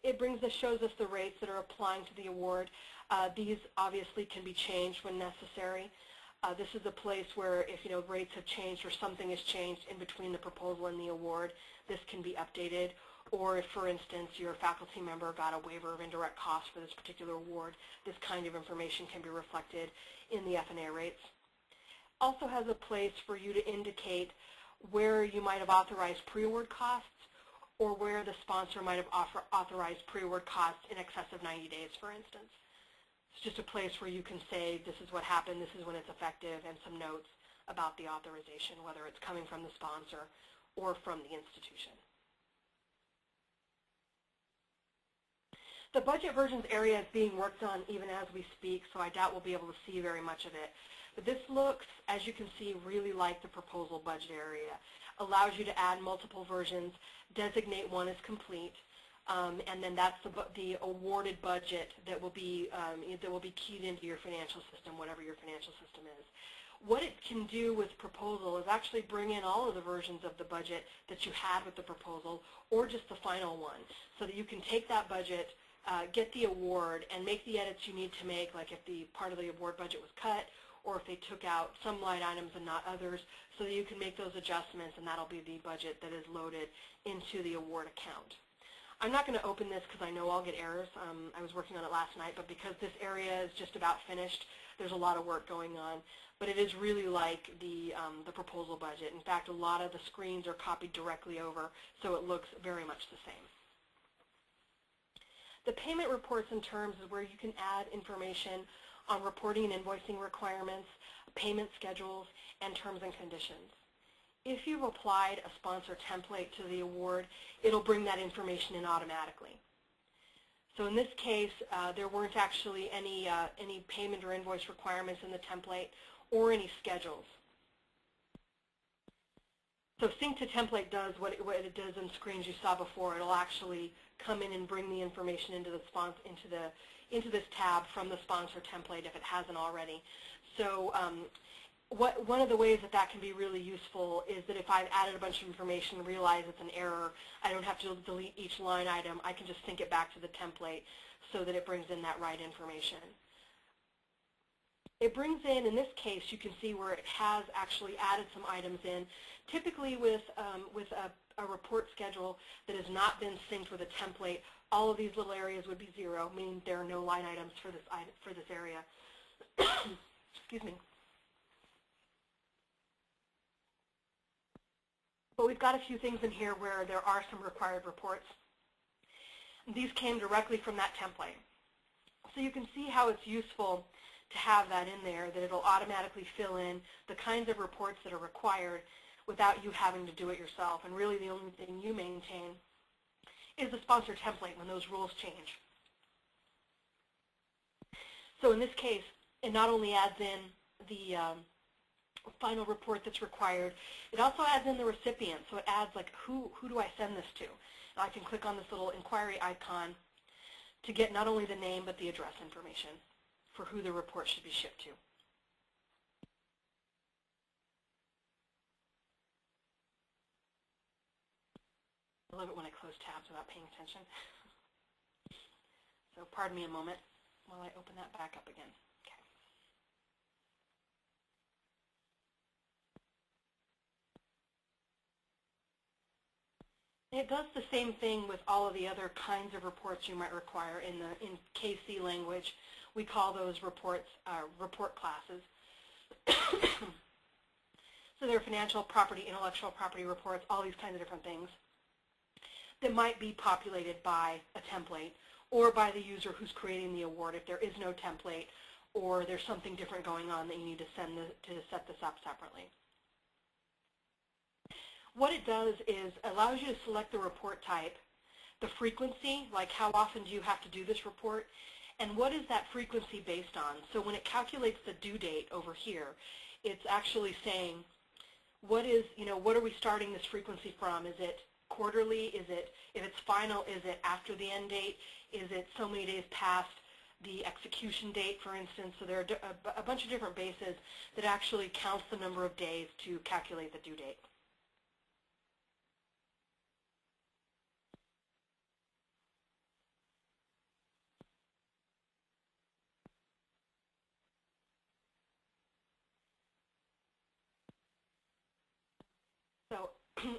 shows us the rates that are applying to the award. These obviously can be changed when necessary. This is a place where if rates have changed or something has changed in between the proposal and the award, this can be updated. Or if, for instance, your faculty member got a waiver of indirect costs for this particular award, this kind of information can be reflected in the F&A rates. Also has a place for you to indicate where you might have authorized pre-award costs or where the sponsor might have authorized pre-award costs in excess of 90 days, for instance. It's just a place where you can say this is what happened, this is when it's effective, and some notes about the authorization, whether it's coming from the sponsor or from the institution. The budget versions area is being worked on even as we speak, so I doubt we'll be able to see very much of it. But this looks, as you can see, really like the proposal budget area. Allows you to add multiple versions, designate one as complete, and then that's the awarded budget that will be keyed into your financial system, whatever your financial system is. What it can do with proposal is actually bring in all of the versions of the budget that you had with the proposal, or just the final one, so that you can take that budget, get the award, and make the edits you need to make, like if the part of the award budget was cut, or if they took out some line items and not others, so that you can make those adjustments, and that'll be the budget that is loaded into the award account. I'm not going to open this because I know I'll get errors. I was working on it last night, but because this area is just about finished, there's a lot of work going on. But it is really like the proposal budget. In fact, a lot of the screens are copied directly over, so it looks very much the same. The payment reports and terms is where you can add information on reporting and invoicing requirements, payment schedules, and terms and conditions. If you've applied a sponsor template to the award, it'll bring that information in automatically. So in this case, there weren't actually any payment or invoice requirements in the template or any schedules. So Sync to Template does what it does in screens you saw before. It'll actually come in and bring the information into this tab from the sponsor template if it hasn't already. So one of the ways that can be really useful is that if I've added a bunch of information and realize it's an error, I don't have to delete each line item. I can just sync it back to the template so that it brings in that right information. It brings in this case, you can see where it has actually added some items in. Typically with a report schedule that has not been synced with a template, all of these little areas would be 0, meaning there are no line items for this area. Excuse me. But we've got a few things in here where there are some required reports. These came directly from that template. So you can see how it's useful to have that in there, that it'll automatically fill in the kinds of reports that are required without you having to do it yourself. And really the only thing you maintain is the sponsor template when those rules change. So in this case, it not only adds in the final report that's required, it also adds in the recipient. So it adds like who do I send this to? And I can click on this little inquiry icon to get not only the name but the address information for who the report should be shipped to. I love it when I close tabs without paying attention. So pardon me a moment while I open that back up again. Okay. It does the same thing with all of the other kinds of reports you might require in KC language. We call those reports report classes. So they're financial, property, intellectual property reports, all these kinds of different things that might be populated by a template or by the user who's creating the award if there is no template or there's something different going on that you need to set this up separately. What it does is allows you to select the report type, the frequency, like how often do you have to do this report, and what is that frequency based on. So when it calculates the due date over here, it's actually saying what are we starting this frequency from? Is it quarterly? Is it, if it's final, is it after the end date? Is it so many days past the execution date, for instance? So there are a bunch of different bases that actually counts the number of days to calculate the due date.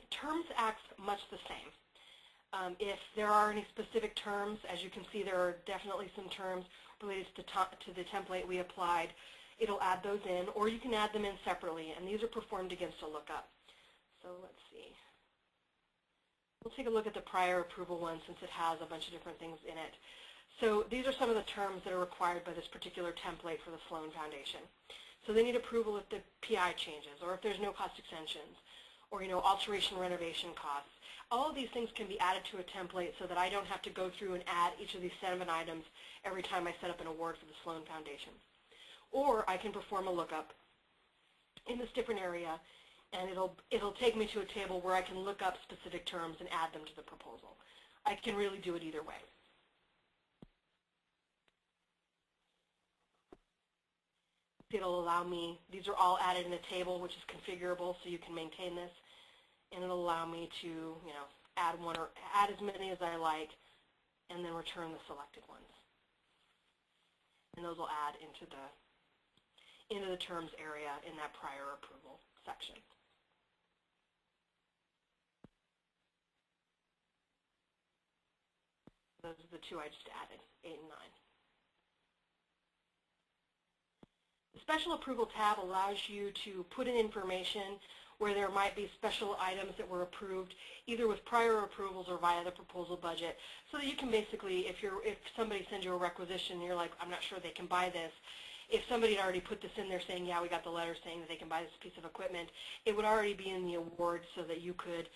Terms acts much the same. If there are any specific terms, as you can see, there are definitely some terms related to the template we applied. It'll add those in, or you can add them in separately, and these are performed against a lookup. So let's see. We'll take a look at the prior approval one since it has a bunch of different things in it. So these are some of the terms that are required by this particular template for the Sloan Foundation. So they need approval if the PI changes, or if there's no cost extensions, or alteration renovation costs. All of these things can be added to a template so that I don't have to go through and add each of these 7 items every time I set up an award for the Sloan Foundation. Or I can perform a lookup in this different area, and it'll take me to a table where I can look up specific terms and add them to the proposal. I can really do it either way. It'll allow me, these are all added in a table which is configurable so you can maintain this, and it'll allow me to add one or add as many as I like and then return the selected ones. And those will add into the terms area in that prior approval section. Those are the 2 I just added, 8 and 9. The Special Approval tab allows you to put in information where there might be special items that were approved either with prior approvals or via the proposal budget, so that you can basically, if somebody sends you a requisition and you're like, I'm not sure they can buy this, if somebody had already put this in there saying, yeah, we got the letter saying that they can buy this piece of equipment, it would already be in the award so that you could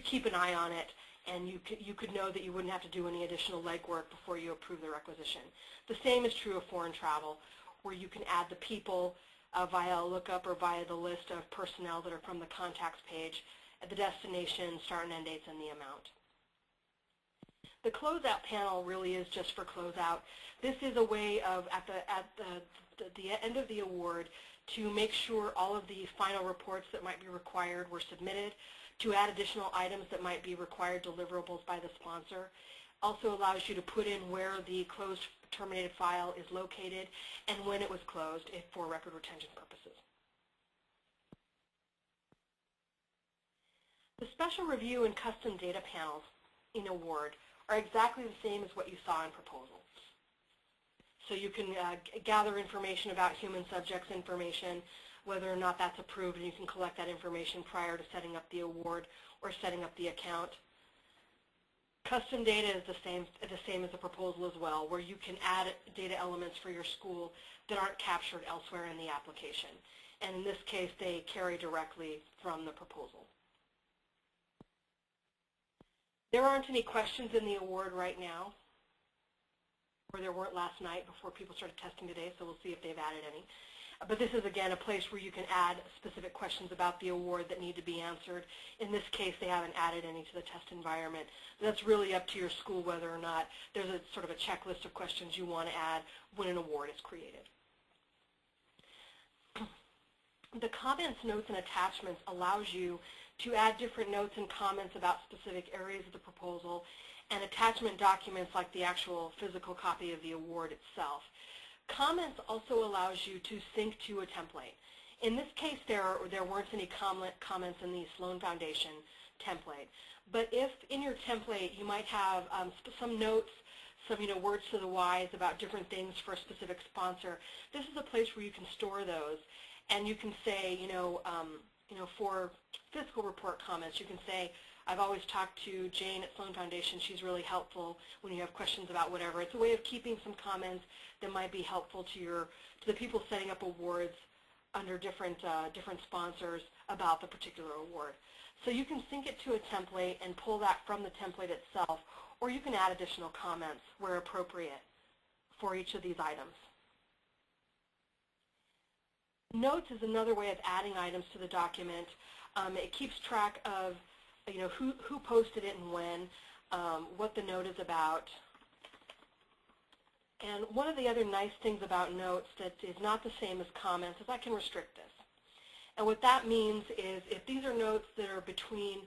keep an eye on it, and you could know that you wouldn't have to do any additional legwork before you approve the requisition. The same is true of foreign travel, where you can add the people via a lookup or via the list of personnel that are from the contacts page at the destination, start and end dates, and the amount. The closeout panel really is just for closeout. This is a way of, at the end of the award, to make sure all of the final reports that might be required were submitted, to add additional items that might be required deliverables by the sponsor. Also allows you to put in where the closed terminated file is located and when it was closed for record retention purposes. The special review and custom data panels in award are exactly the same as what you saw in proposal. So you can gather information about human subjects information, whether or not that's approved, and you can collect that information prior to setting up the award or setting up the account. Custom data is the same as the proposal as well, where you can add data elements for your school that aren't captured elsewhere in the application. And in this case, they carry directly from the proposal. There aren't any questions in the award right now, or there weren't last night before people started testing today, so we'll see if they've added any. But this is, again, a place where you can add specific questions about the award that need to be answered. In this case, they haven't added any to the test environment. That's really up to your school whether or not there's a sort of a checklist of questions you want to add when an award is created. The comments, notes, and attachments allows you to add different notes and comments about specific areas of the proposal, and attachment documents like the actual physical copy of the award itself. Comments also allows you to sync to a template. In this case, there weren't any comments in the Sloan Foundation template. But if in your template you might have some notes, some words to the wise about different things for a specific sponsor, this is a place where you can store those, and you can say, for fiscal report comments, you can say, I've always talked to Jane at Sloan Foundation. She's really helpful when you have questions about whatever. It's a way of keeping some comments that might be helpful to the people setting up awards under different sponsors about the particular award. So you can sync it to a template and pull that from the template itself, or you can add additional comments where appropriate for each of these items. Notes is another way of adding items to the document. It keeps track of who posted it and when, what the note is about. And one of the other nice things about notes that is not the same as comments is I can restrict this. And what that means is if these are notes that are between